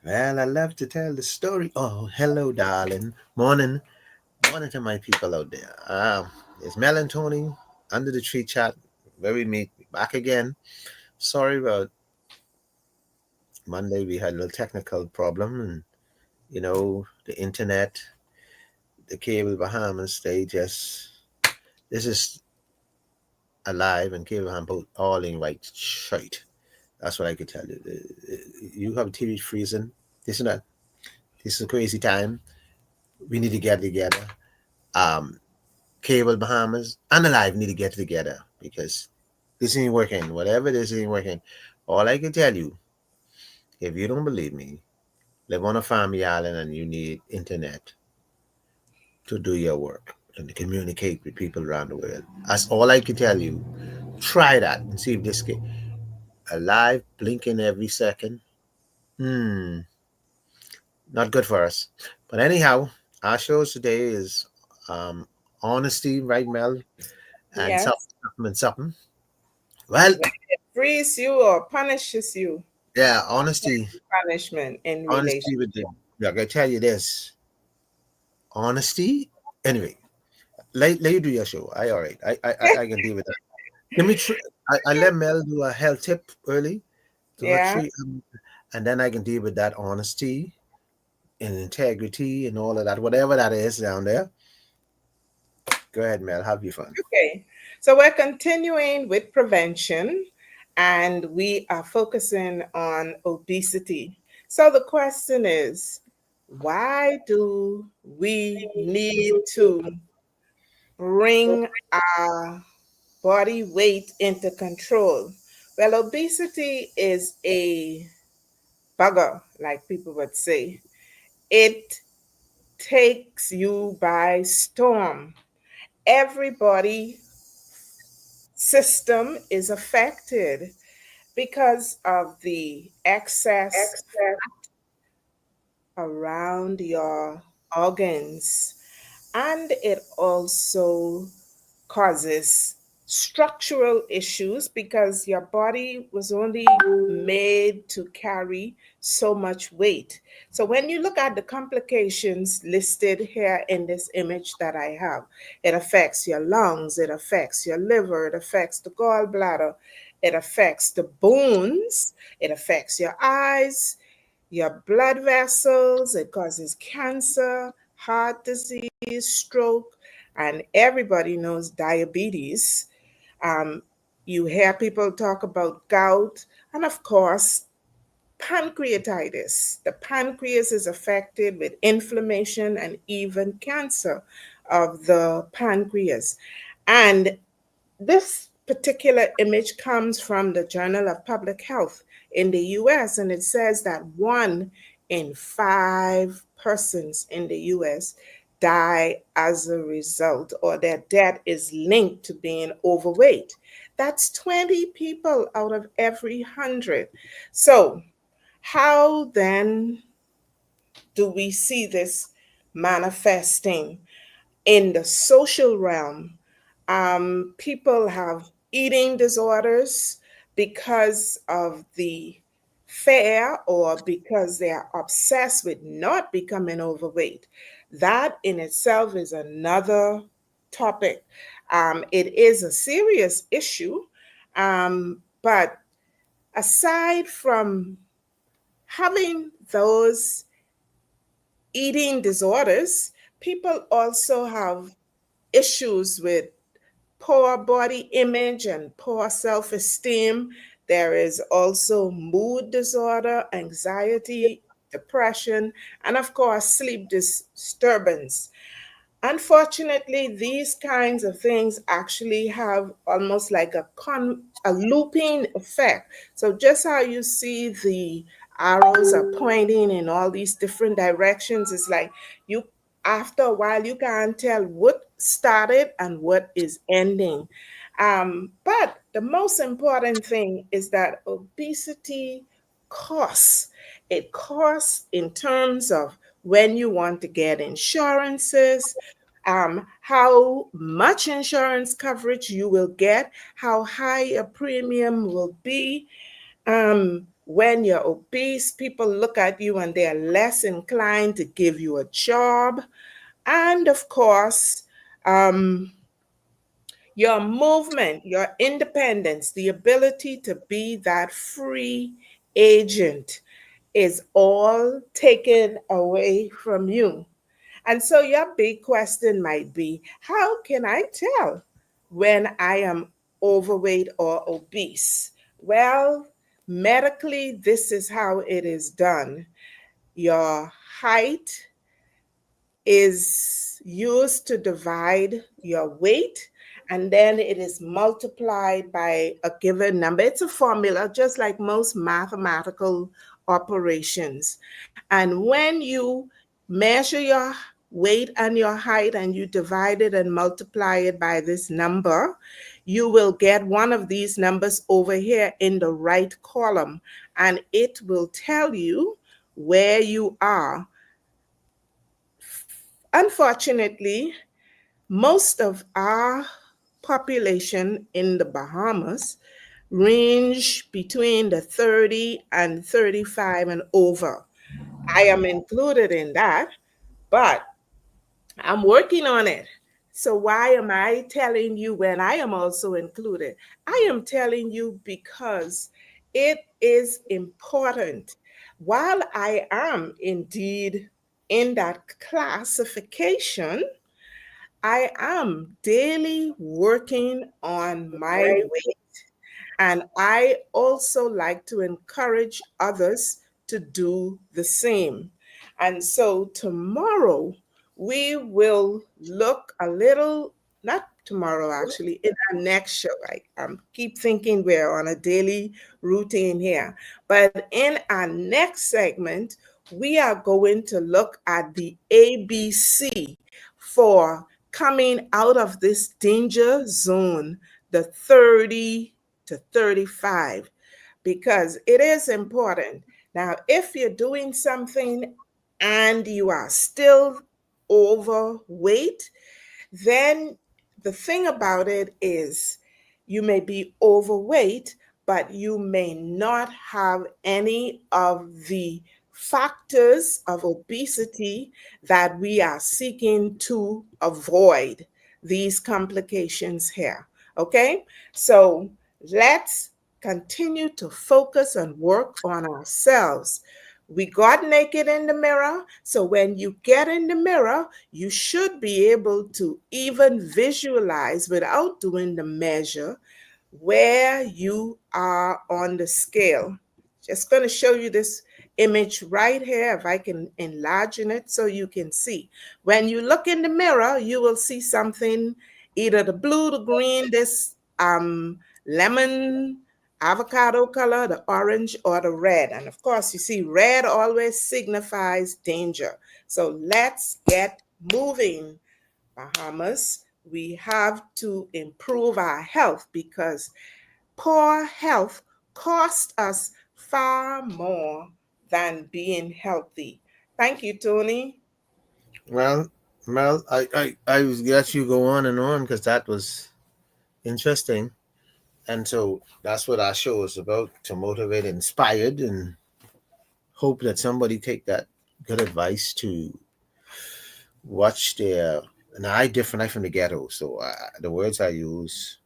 Well, I love to tell the story. Oh, hello, darling. Morning. Morning to my people out there. It's Mel and Tony under the tree chat where we meet back again. Sorry about Monday. We had a little technical problem and, the internet, the cable Bahamians, they just, this is alive and cable Bahamians both all in white shite. That's what I could tell you. You have TV freezing. This is not, this is a crazy time. We need to get together. Um, Cable Bahamas and Alive need to get together because this ain't working. Whatever this ain't working. All I can tell you, if you don't believe me, live on a family island and you need internet to do your work and to communicate with people around the world. That's all I can tell you. Try that and see if this can. Alive, blinking every second. Hmm, not good for us. But anyhow, our shows today is um, honesty, right, Mel? And something, Yes. something, and something. Well, When it frees you or punishes you, yeah, honesty. punishment in Honesty relation. with them. Yeah, I gotta tell you this. Honesty. Anyway, let you do your show. I all right. I can deal with that. Let me. I let Mel do a health tip early to her Yeah. tree, and then I can deal with that honesty and integrity and all of that, whatever that is down there. Go ahead, Mel. Have your fun. Okay. So we're continuing with prevention and we are focusing on obesity. So the question is, why do we need to bring our body weight into control? Well, obesity is a bugger, like people would say. It takes you by storm. Everybody system is affected because of the excess around your organs, and it also causes structural issues because your body was only made to carry so much weight. So when you look at the complications listed here in this image that I have, it affects your lungs, it affects your liver, it affects the gallbladder, it affects the bones, it affects your eyes, your blood vessels, it causes cancer, heart disease, stroke, and everybody knows diabetes. Um, you hear people talk about gout, and of course, pancreatitis. The pancreas is affected with inflammation and even cancer of the pancreas. And this particular image comes from the Journal of Public Health in the US, and it says that 1 in 5 persons in the US die as a result, or their death is linked to being overweight. That's 20 people out of every 100. So, how then do we see this manifesting in the social realm? People have eating disorders because of the fear or because they are obsessed with not becoming overweight. That in itself is another topic. It is a serious issue, but aside from having those eating disorders, people also have issues with poor body image and poor self esteem. There is also mood disorder, anxiety, depression, and of course, sleep disturbance. Unfortunately, these kinds of things actually have almost like a looping effect. So just how you see the arrows are pointing in all these different directions, it's like you after a while you can't tell what started and what is ending. But the most important thing is that obesity costs. It costs in terms of when you want to get insurances, how much insurance coverage you will get, how high a premium will be, When you're obese, people look at you and they're less inclined to give you a job. And of course, um, your movement, your independence, the ability to be that free agent is all taken away from you. And so your big question might be, how can I tell when I am overweight or obese? Well, medically, this is how it is done. Your height is used to divide your weight, and then it is multiplied by a given number. It's a formula, just like most mathematical operations. And when you measure your weight and your height and you divide it and multiply it by this number, you will get one of these numbers over here in the right column, and it will tell you where you are. Unfortunately, most of our population in the Bahamas range between the 30 and 35 and over. I am included in that, but I'm working on it. So, why am I telling you when I am also included? I am telling you because it is important. While I am indeed in that classification, I am daily working on my weight. And I also like to encourage others to do the same. And so tomorrow we will look a little, not tomorrow actually, in our next show. I keep thinking we're on a daily routine here. But in our next segment, we are going to look at the ABC for coming out of this danger zone, the 30 to 35, because it is important. Now, if you're doing something and you are still overweight, then the thing about it is you may be overweight, but you may not have any of the factors of obesity that we are seeking to avoid these complications here. Okay, so let's continue to focus and work on ourselves. We got naked in the mirror. So when you get in the mirror, you should be able to even visualize without doing the measure where you are on the scale. Just going to show you this image right here, if I can enlarge it so you can see. When you look in the mirror, you will see something, either the blue, the green, this lemon, avocado color, the orange, or the red. And of course, you see red always signifies danger. So let's get moving, Bahamas. We have to improve our health because poor health costs us far more than being healthy. Thank you, Tony. Well, I was let you go on because that was interesting. And so that's what our show is about, to motivate, inspired, and hope that somebody take that good advice to watch their. And I different. I from the ghetto, so the words I use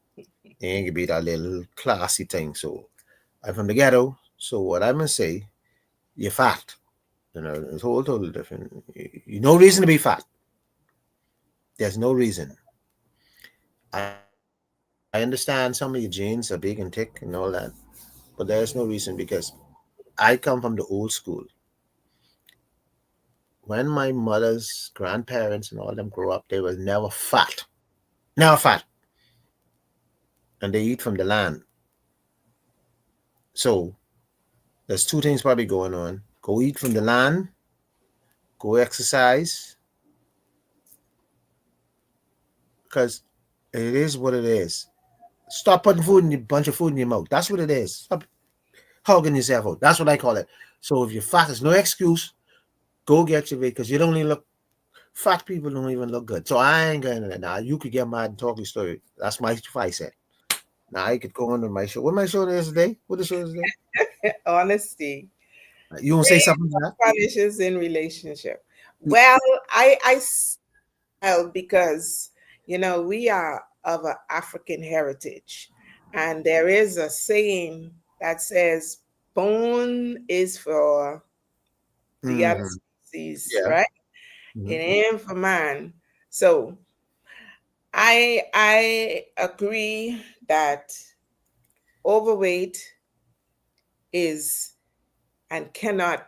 ain't gonna be that little classy thing. So I'm from the ghetto. So what I'm gonna say, you're fat. You know, it's totally different. You no reason to be fat. There's no reason. I understand some of your genes are big and thick and all that, but there's no reason because I come from the old school. When my mother's grandparents and all them grew up, they was never fat. Never fat. And they eat from the land. So there's two things probably going on. Go eat from the land, go exercise, because it is what it is. Stop putting bunch of food in your mouth. That's what it is. Stop hugging yourself out. That's what I call it. So if you're fat, there's no excuse. Go get your weight because you don't even look. Fat people don't even look good. So I ain't going to that. Now you could get mad and talk your story. That's my advice. Now I could go on to my show. What my show is today? What the show is today? Honesty You won't say something to that? punishes in relationship. Well, well, because we are of an African heritage, and there is a saying that says, "Bone is for the other Hmm. species, Yeah. right? It Hmm. ain't for man." So I agree that overweight is and cannot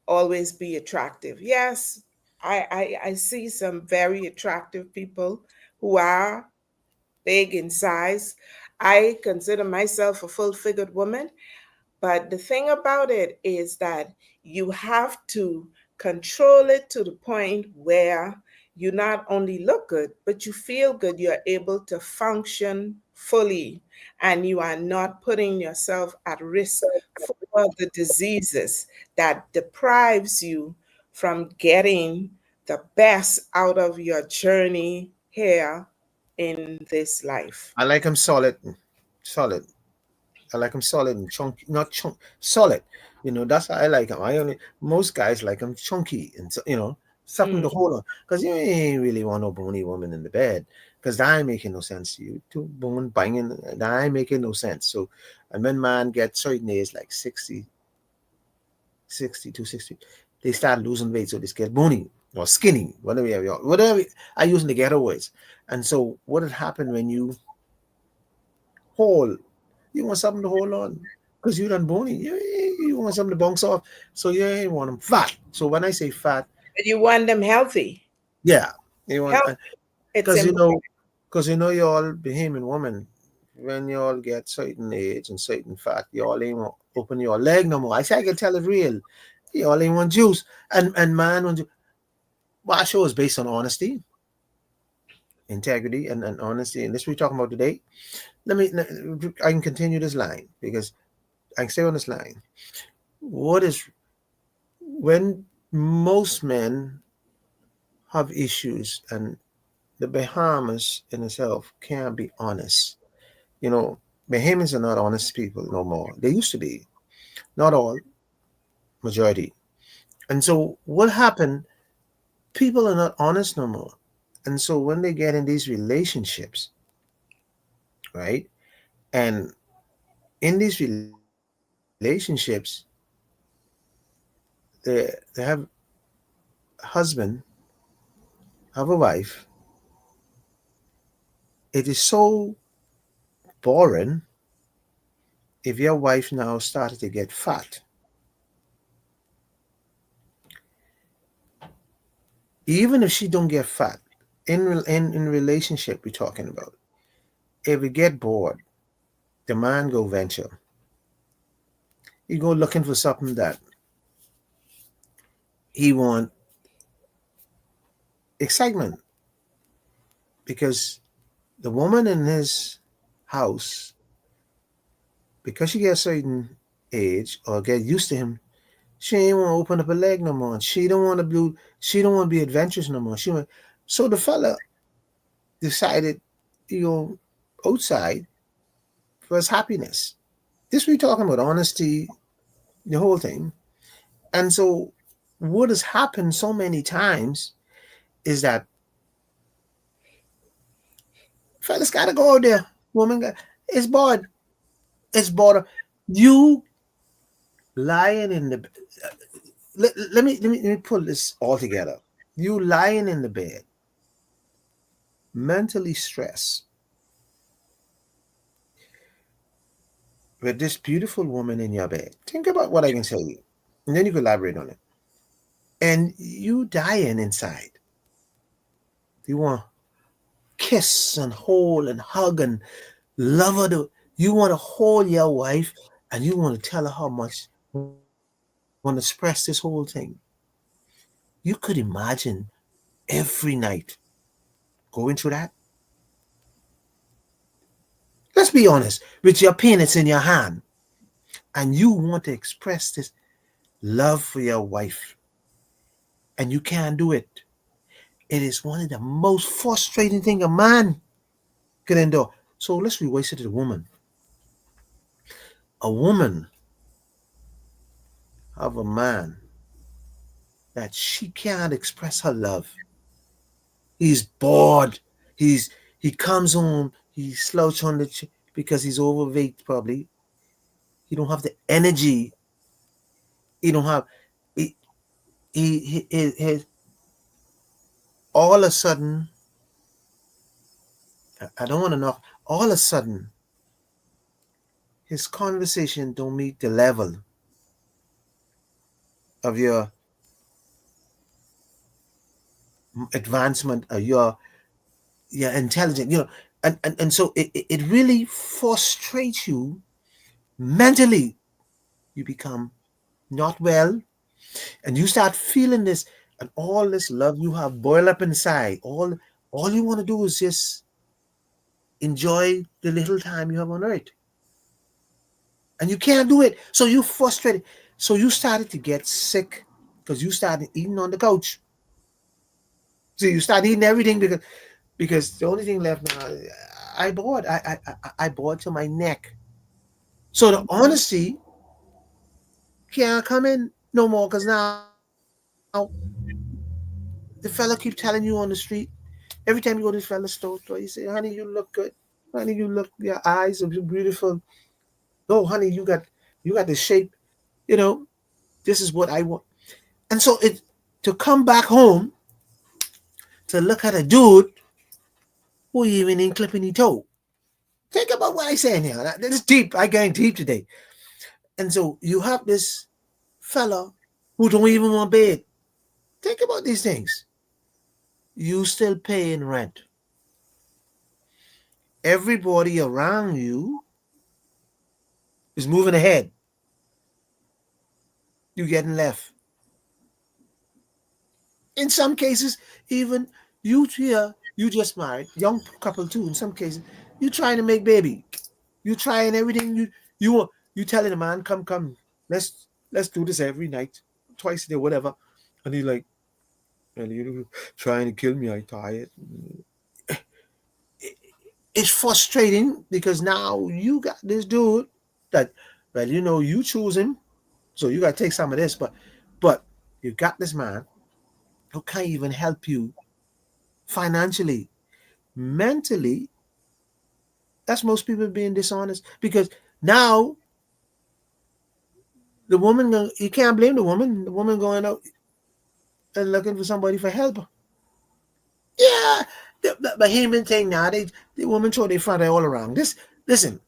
always be attractive. Yes, I see some very attractive people who are big in size. I consider myself a full figured woman, but the thing about it is that you have to control it to the point where you not only look good, but you feel good. You're able to function fully and you are not putting yourself at risk for the diseases that deprives you from getting the best out of your journey here in this life. I like them solid, solid. I like them solid and chunky, not chunk, solid. That's how I like them. Most guys like them chunky and something to Mm. hold on. Because you ain't really want no bony woman in the bed. Because that ain't making no sense to you. Two bone banging, that ain't making no sense. So, and when man gets certain age, like 60, 60 to 60, they start losing weight. So they get bony or skinny, whatever I use in the ghetto words. And so, what had happened when you hold you want something to hold on because you done bony. You want something to bounce off. So you ain't want them fat. So when I say fat, But you want them healthy. yeah, you want Health, it's because important. you all Bahamian woman, when you all get certain age and certain fat, you all ain't want open your leg no more. I say I can tell it real. You all ain't want juice. And man, when you my show is based on honesty, integrity, and honesty. And this we're talking about today. I can continue this line because I can stay on this line. What is when most men have issues and the Bahamas in itself can't be honest. You know, Bahamians are not honest people no more. They used to be, not all, majority. And so what happened? People are not honest no more. And so when they get in these relationships, right? And in these relationships, they have husband, have a wife. It is so boring if your wife now started to get fat, even if she don't get fat, in relationship we're talking about, if we get bored, the man go venture. He go looking for something that he want excitement because the woman in his house, because she get a certain age or get used to him, she ain't want to open up a leg no more. She don't want to do. She don't want to be adventurous no more. So the fella decided, you go outside for his happiness. This we talking about honesty, the whole thing. And so what has happened so many times is that fellas gotta go out there. Woman got it's bored. It's bored. You lying in the let me pull this all together. You lying in the bed, mentally stressed, with this beautiful woman in your bed. Think about what I can tell you. And then you can elaborate on it. And you dying inside. You want kiss and hold and hug and love her. You want to hold your wife and you want to tell her how much, want to express this whole thing. You could imagine every night going through that. Let's be honest, with your penis in your hand and you want to express this love for your wife and you can't do it. It is one of the most frustrating thing a man can endure. So let's reverse it to the woman. A woman of a man that she can't express her love. He's bored. He's he comes home. He slouch on the because he's overweight. Probably he don't have the energy. He don't have. He he all of a sudden. I don't want to know. All of a sudden, his conversation don't meet the level of your advancement, or your intelligence. And so it really frustrates you mentally. You become not well, and you start feeling this, and all this love you have boil up inside. All you want to do is just enjoy the little time you have on earth, and you can't do it. So you frustrated. So you started to get sick because you started eating on the couch. So you start eating everything because the only thing left now, I bored. I bored to my neck. So the honesty can't come in no more because now the fella keep telling you on the street. Every time you go to this fella's store, you say, "Honey, you look good. Honey, you look. Your eyes are beautiful. Oh, honey, you got the shape. You know, this is what I want." And so it to come back home to look at a dude who even ain't clipping his toe. Think about what I saying here. That is deep. I going deep today. And so you have this fella who don't even want bed. Think about these things. You still paying rent. Everybody around you is moving ahead. You getting left. In some cases, even you here, you just married, young couple too. In some cases, you trying to make baby. You trying everything you want. You telling the man, come, let's let's do this every night, twice a day, whatever. And he's like, "Well, you trying to kill me. I tired." It's frustrating because now you got this dude that, well, you choose him, so you got to take some of this, but you got this man who can't even help you financially, mentally. That's most people being dishonest because now the woman, you can't blame the woman. The woman going out and looking for somebody for help. Yeah, the Bahamian thing now, the woman throw their front all around. Listen,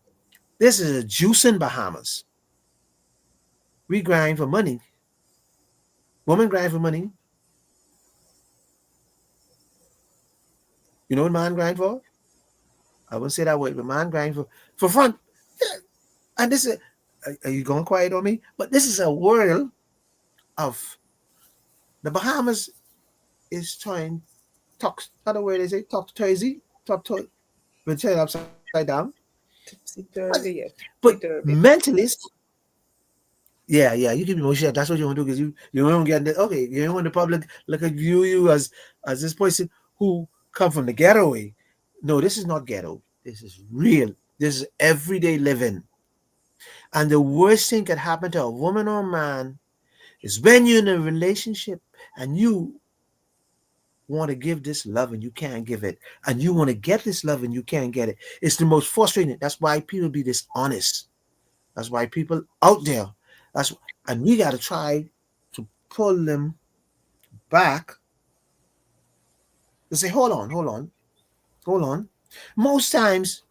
this is a juice in Bahamas. We grind for money. Woman grind for money. You know what man grind for? I wouldn't say that word, but man grind for fun. Yeah. And this is, are you going quiet on me? But this is a world of the Bahamas is trying talk. Other word they say talk crazy, talk to, we turn it upside down. Tipsy But turvy, yeah, but tipsy turvy. mentalists, yeah, you keep emotional. That's what you want to do because you don't get that. Okay, you don't want the public look at you as this person who come from the ghetto way. No, this is not ghetto. This is real. This is everyday living. And the worst thing that happen to a woman or a man is when you're in a relationship and you want to give this love and you can't give it, and you want to get this love and you can't get it. It's the most frustrating. That's why people be dishonest. That's why people out there. That's and we got to try to pull them back to say, hold on. Most times,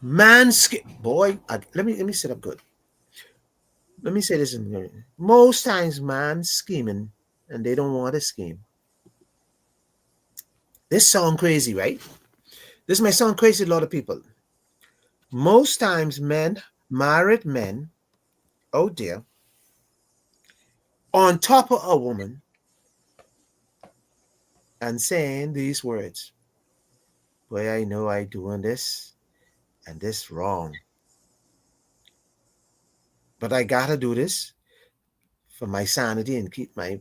man, boy. Let me set up good. Let me say this in here. Most times, man scheming, and they don't want to scheme. This sound crazy, right? This may sound crazy to a lot of people. Most times, married men, oh dear, on top of a woman and saying these words, boy, I know I doing this and this wrong, but I gotta do this for my sanity and keep my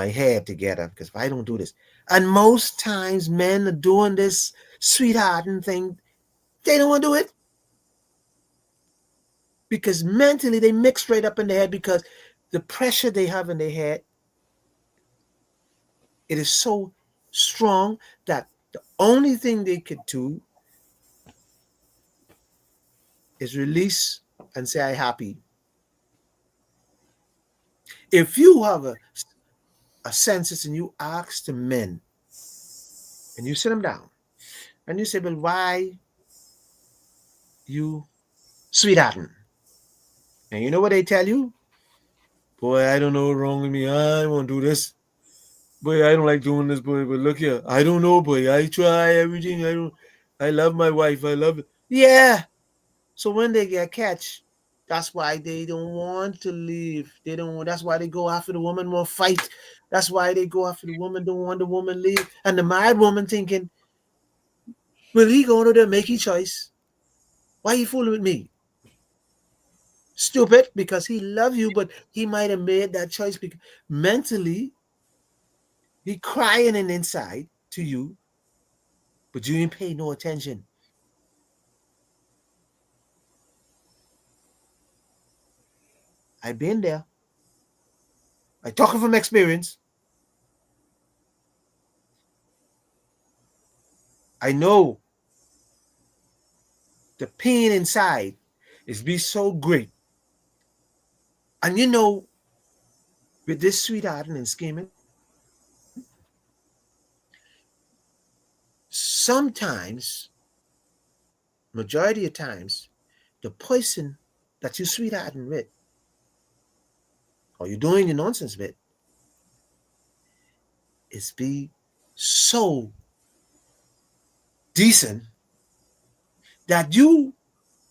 head together because if I don't do this, and most times men are doing this sweethearting thing, they don't want to do it. because mentally they mix right up in their head because the pressure they have in their head, it is so strong that the only thing they could do is release and say, I happy. If you have a census and you ask the men and you sit them down and you say, well, why you sweethearting? And you know what they tell you? Boy, I don't know what's wrong with me. I won't do this. Boy, I don't like doing this, boy. But look here, I don't know, boy. I try everything. I don't. I love my wife. I love it. Yeah. So when they get catch, that's why they don't want to leave. They don't. That's why they go after the woman. More fight. That's why they go after the woman. Don't want the woman leave. And the mad woman thinking, will he go to there make his choice? Why you fooling with me? Stupid, because he love you, but he might have made that choice because mentally he crying in inside to you, but you ain't pay no attention. I've been there. I talking from experience. I know the pain inside is be so great. And you know, with this sweethearting and scheming, sometimes, majority of times, the person that you sweethearting with, or you're doing your nonsense with, is be so decent that you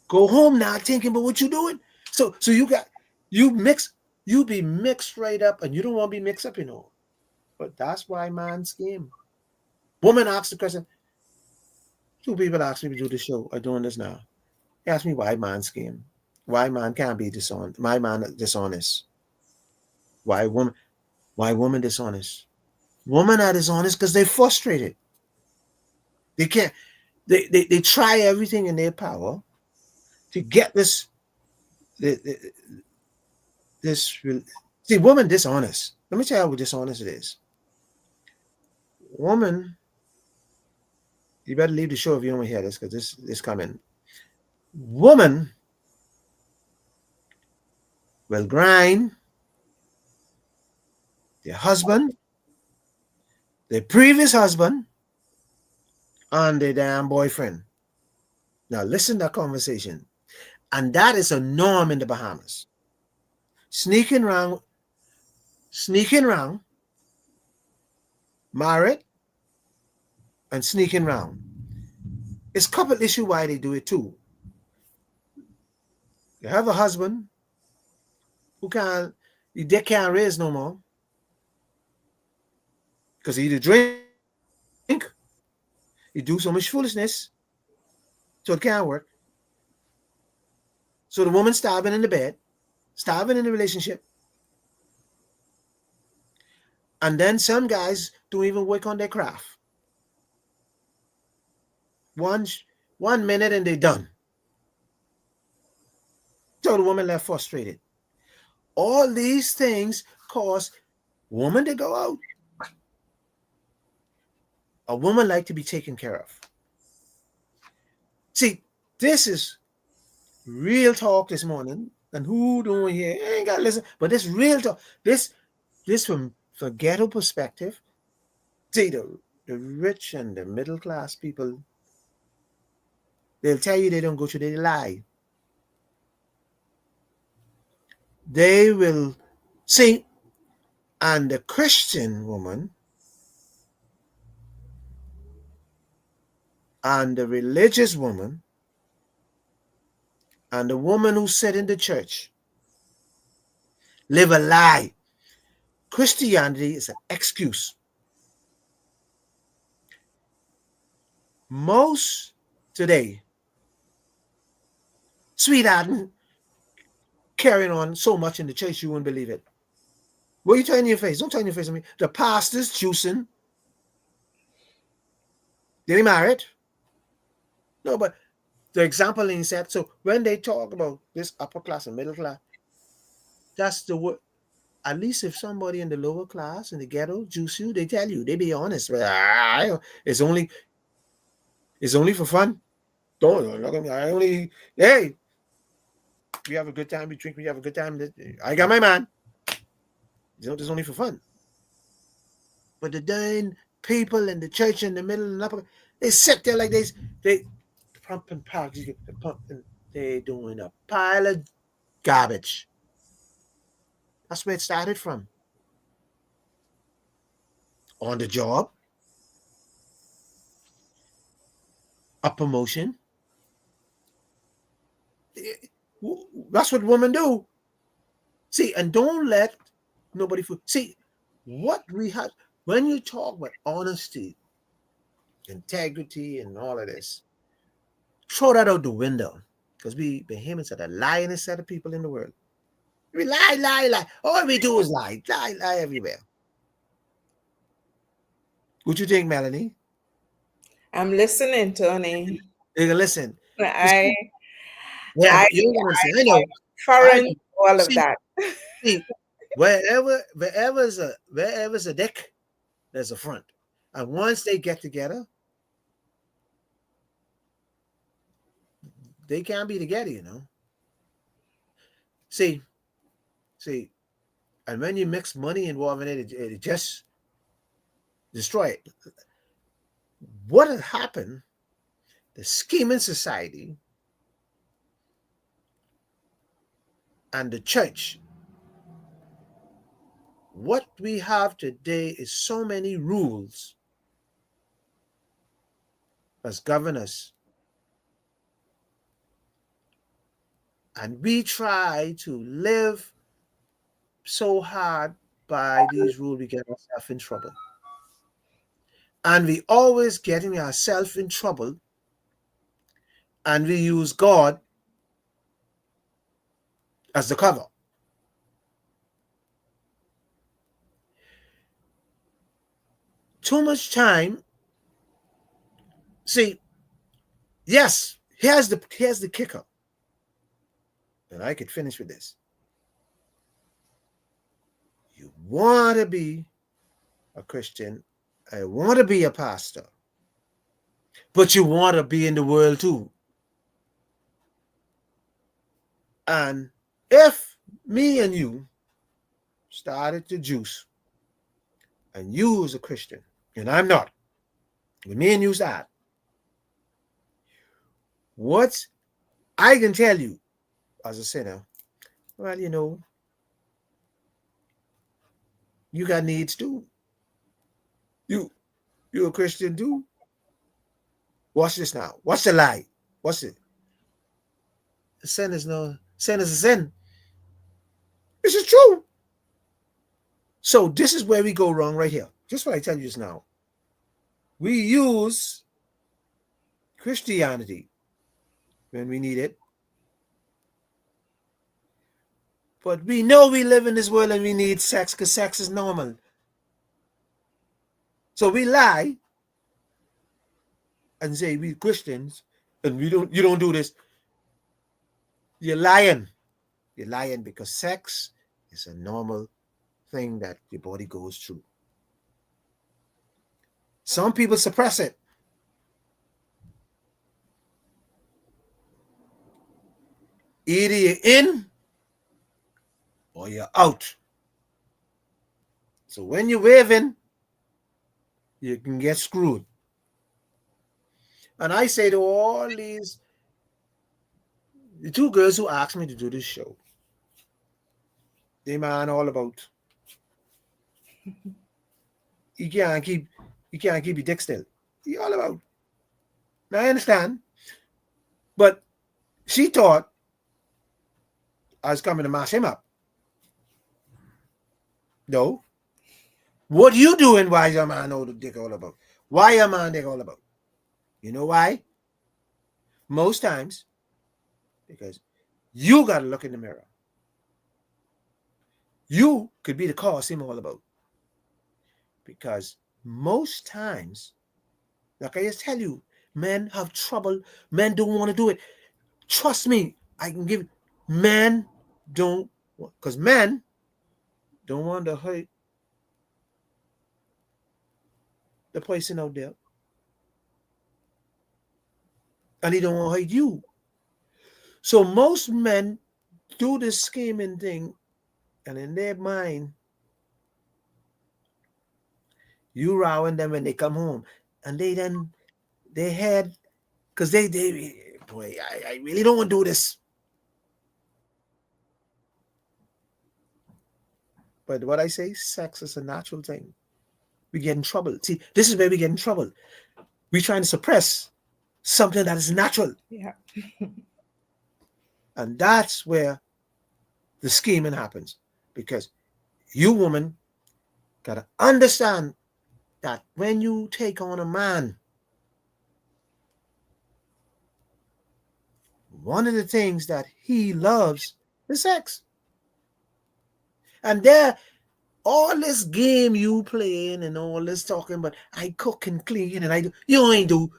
go home now thinking about what you're doing. So you got you mix you be mixed right up and you don't want to be mixed up, you know. But that's why man scheme. Woman asks the question, two people ask me to do the show or doing this now. They ask me why man scheme. Why man can't be dishonest. Why man dishonest. Why woman why woman dishonest? Women are dishonest because they're frustrated. They can't they try everything in their power to get this see woman dishonest. Let me tell you how dishonest it is. Woman, you better leave the show if you don't want to hear this because this coming. Woman will grind their husband, their previous husband, and their damn boyfriend. Now listen to that conversation. And that is a norm in the Bahamas. Sneaking around, sneaking around, married, and sneaking around. It's a couple issue why they do it too. You have a husband who can't, they can't raise no more because he either drink, he do so much foolishness, so it can't work. So the woman starving in the bed, starving in the relationship, and then some guys don't even work on their craft. One one minute and they're done. So the woman left frustrated. All these things cause woman to go out. A woman like to be taken care of. See, this is real talk this morning. And who don't hear? Ain't got to listen. But this real talk. This from ghetto perspective. See, the rich and the middle class people, they'll tell you they don't go through, they lie. They will see, and the Christian woman and the religious woman and the woman who sit in the church live a lie. Christianity is an excuse. Most today, sweetheart, carrying on so much in the church you wouldn't believe it. What are you turning your face? Don't turn your face on me. The pastor's juicing. They married. No, but The example in set. So when they talk about this upper class and middle class, that's the word. At least if somebody in the lower class in the ghetto juice you, they tell you, they be honest. But it's only for fun. Don't look at me. I only hey, we have a good time. We drink. We have a good time. I got my man. It's only for fun. But the dang people in the church in the middle and upper, they sit there like they pumping power, pumping. They doing a pile of garbage. That's where it started from. On the job, a promotion. That's what women do. See, and don't let nobody fool. See, what we have when you talk about honesty, integrity, and all of this, throw that out the window. Because we Bahamians are the lyingest set of people in the world. We lie, lie, lie. All we do is lie, lie, lie everywhere. What you think, Melanie? I'm listening, Tony. You can listen. You I see, yeah, I you don't understand. I know. I foreign all of see. that. See, wherever's a dick, there's a front. And once they get together, they can't be together. See, see, and when you mix money involved in it, it just destroy it. What had happened? The scheming society and the church. What we have today is so many rules as govern us, and we try to live so hard by these rules, we get ourselves in trouble. And we always getting ourselves in trouble, and we use God as the cover. Too much time. See, yes, here's the kicker, and I could finish with this. You want to be a Christian, I want to be a pastor, but you want to be in the world too. And if me and you started to juice, and you was a Christian, and I'm not, but me and you start, what I can tell you as a sinner, well, you got needs too. You you a Christian too. Watch this now. What's the lie? What's it? Sin is no sin is a sin. This is true. So this is where we go wrong right here. Just what I tell you just now. We use Christianity when we need it, but we know we live in this world and we need sex because sex is normal. So we lie and say we Christians and we don't. You don't do this. You're lying. You're lying because sex is a normal thing that your body goes through. Some people suppress it. Either you're in or you're out. So when you're waving, you can get screwed. And I say to all the two girls who asked me to do this show, they man all about you can't keep you can't keep your dick still. You all about. Now I understand, but she thought I was coming to mash him up. No. What you doing? Why your man know the dick all about? Why your man dick all about? You know why? Most times because you got to look in the mirror. You could be the cause him all about. Because most times, like I just tell you, Men have trouble. Men don't want to do it. Trust me, I can give. Men don't, because men don't want to hurt the person out there, and they don't want to hurt you. So most men do this scheming thing, and in their mind, you rowing them when they come home, and they had, because they boy, I really don't want to do this. But what I say, sex is a natural thing. We get in trouble. See, this is where we get in trouble. We trying to suppress something that is natural, Yeah. and that's where the scheming happens. Because you woman gotta understand that when you take on a man, one of the things that he loves is sex. And there, all this game you playing and all this talking, but I cook and clean and I do, you ain't do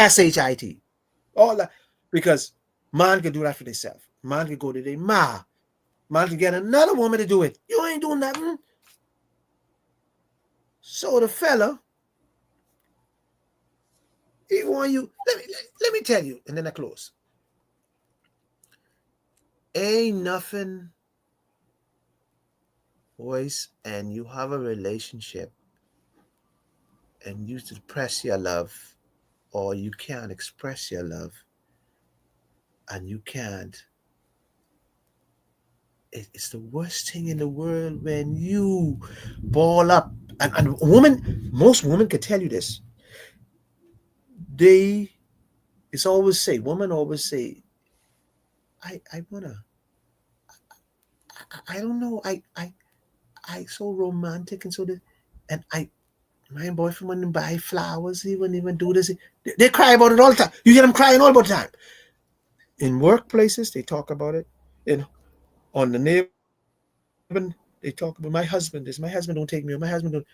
shit, all that, because man can do that for themselves. Man can go to their ma. Man can get another woman to do it. You ain't doing nothing. So the fella, he want you. Let me tell you, and then I close. Ain't nothing worse, and you have a relationship, and you suppress your love, or you can't express your love, and you can't. It's the worst thing in the world when you ball up. And woman, most women can tell you this. They, it's always say, women always say, I wanna, I don't know, I so romantic and so this, and my boyfriend wouldn't buy flowers, he wouldn't even do this. They cry about it all the time. You hear them crying all the time. In workplaces, they talk about it. In on the neighbor, they talk about my husband this, my husband don't take me, or my husband don't.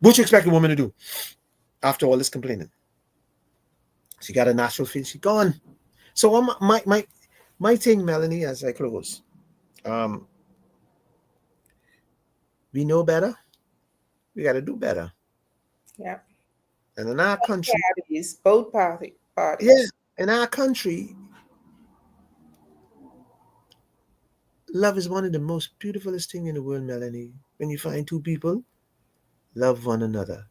What you expect a woman to do after all this complaining? She got a natural feel, she gone. So my thing, Melanie, as I close, um, we know better. We got to do better. Yeah. And in our country, Parties, both yeah, parties. in our country, love is one of the most beautifulest thing in the world, Melanie. When you find two people love one another,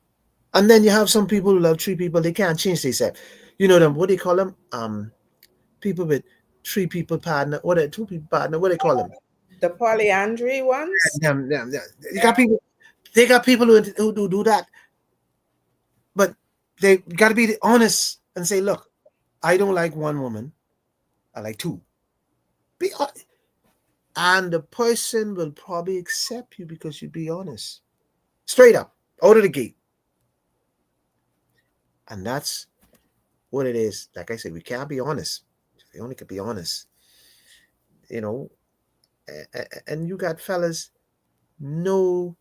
and then you have some people who love three people. They can't change themselves. You know them. What they call them? People with three people partner. What are two people partner? What they call them? The polyandry ones. Them. You got people. They got people who do that, but they got to be honest and say, look, I don't like one woman. I like two. Be honest. And the person will probably accept you because you be honest, straight up, out of the gate. And that's what it is. Like I said, we can't be honest. We only could be honest, you know. And you got fellas, no,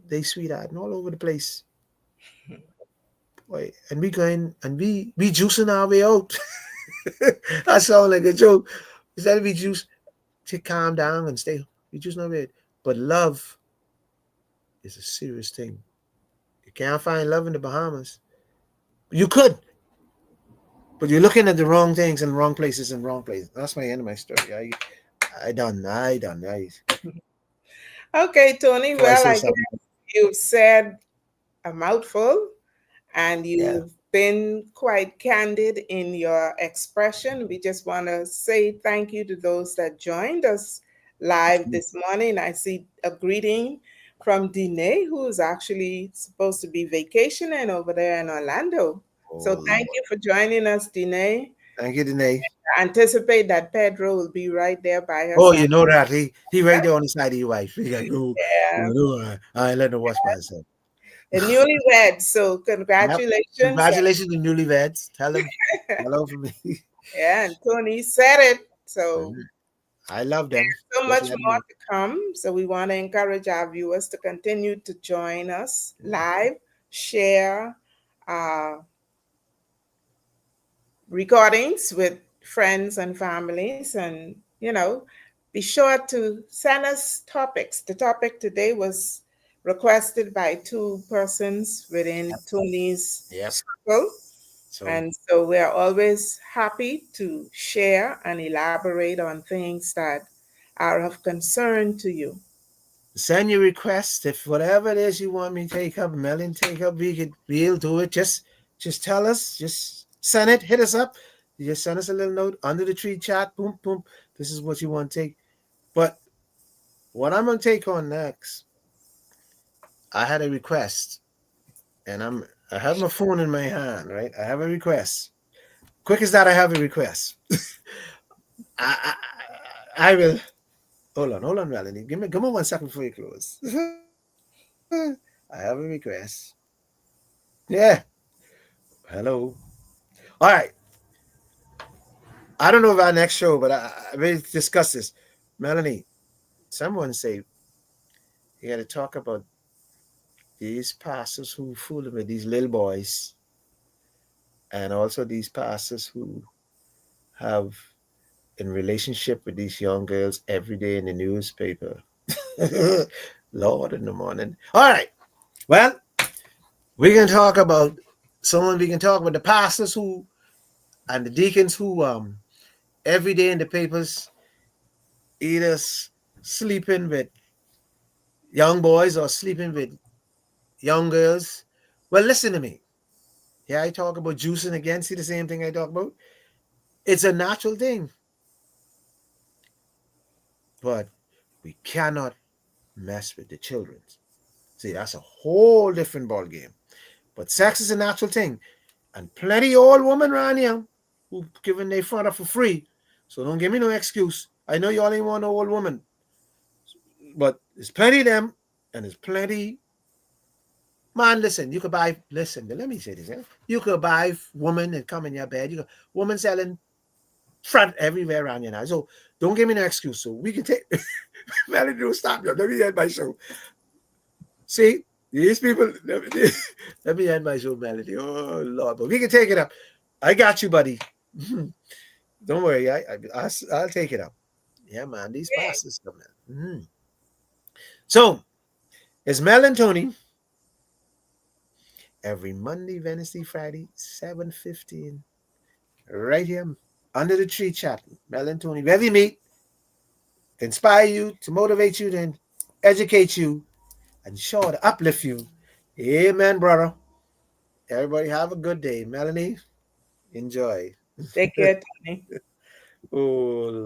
they sweetheart and all over the place. Boy, and we going and we juicing our way out. That sounds like a joke. Instead of we juice to calm down and stay, we juicing our way out. But love is a serious thing. You can't find love in the Bahamas. You could, but you're looking at the wrong things in wrong places and wrong places. That's my end of my story. I done. Okay, Tony. So I Well, say I something. guess you've said a mouthful and Yeah. you've been quite candid in your expression. We just want to say thank you to those that joined us live this morning. I see a greeting from Dine, who is actually supposed to be vacationing over there in Orlando. Oh So thank Lord. you for joining us, Dine. Thank you, Danae. Anticipate that Pedro will be right there by her Oh, side. you know that he right there on the side of your wife. He got go. Yeah. I let her watch by herself. The newlywed. So Yep. congratulations. Congratulations to newlyweds. Tell them hello for me. Yeah, and Tony said it. So I love them. so Just much let them more know. to come. So we want to encourage our viewers to continue to join us live, share, uh, recordings with friends and families. And, be sure to send us topics. The topic today was requested by two persons within Tony's Yep. circle. So And so we're always happy to share and elaborate on things that are of concern to you. send your request if whatever it is you want me to take up, Melon take up, we'll do it. Just tell us, just send it, hit us up. You just send us a little note under the tree chat, boom, boom. This is what you want to take. But what I'm gonna take on next, I had a request, and I have my phone in my hand, right? I have a request. Quick as that, I have a request. I will hold on, Melanie. Give me 1 second before you close. I have a request. Yeah. Hello. All right. I don't know about next show, but I will discuss this. Melanie, someone say you got to talk about these pastors who fooling with these little boys, and also these pastors who have in relationship with these young girls every day in the newspaper. Lord in the morning. All right. Well, we can talk about someone. We can talk about the pastors who and the deacons who every day in the papers either sleeping with young boys or sleeping with young girls. Well, listen to me. Yeah, I talk about juicing again. See the same thing I talk about? It's a natural thing, but we cannot mess with the children. See, that's a whole different ball game. But sex is a natural thing, and plenty old women around here who giving their father for free. So don't give me no excuse. I know y'all ain't want no old woman, but there's plenty of them, and there's plenty. Man, listen, you could buy. Listen, let me say this. Eh? You could buy woman and come in your bed. You could woman selling front everywhere around your house. So don't give me no excuse. So we can take. Melody, don't stop you. Let me end my show. See, these people. Let me end my show, Melody. Oh Lord, but we can take it up. I got you, buddy. Don't worry. I'll take it up. Yeah, man. These pastors come in. So it's Mel and Tony every Monday, Wednesday, Friday, 7:15, right here under the tree chatting. Mel and Tony, where we meet to inspire you, to motivate you, to educate you, and sure to uplift you. Amen, brother. Everybody have a good day. Melanie, enjoy. Take care, Tony. Oh, Lord.